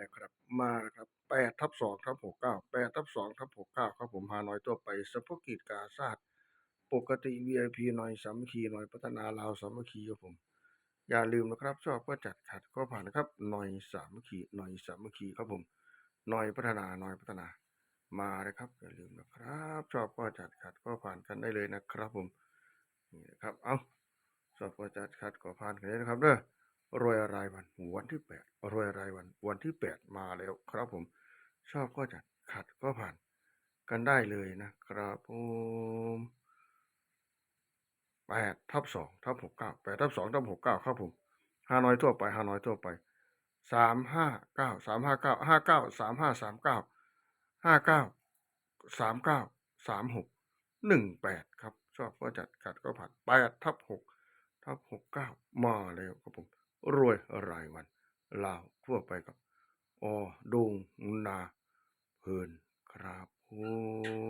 นะครับมานะครับ8/2/69 8/2/69ครับผมฮานอยทั่วไปเฉพาะกิจกาชาดปกติ VIP หน่อยสามัคคีหน่อยพัฒนาลาวสามัคคีครับผมอย่าลืมนะครับชอบก็จัดขัดก็ผ่านนะครับหน่อยสามัคคีหน่อยสามัคคีครับผมหน่อยพัฒนาหน่อยพัฒนามาเลยครับอย่าลืมนะครับชอบก็จัดขัดก็ผ่านกันได้เลยนะครับผมนี่นะครับเอาชอบก็จัดขัดก็ผ่านกันเลยนะครับเด้อ รวยรายวันวันที่8รวยรายวันวันที่8มาแล้วครับผมชอบก็จัดขัดก็ผ่านกันได้เลยนะครับผม8/2/698/2/69ครับผมฮานอยทั่วไปฮานอยทั่วไป359 359 59 3539 59 39 36 18ครับชอบก็จัดขัดก็ผ่าน8/6/69มาแล้วครับผมรวยรายวันลาวทั่วไปกับอดุงนาเพลินครับผม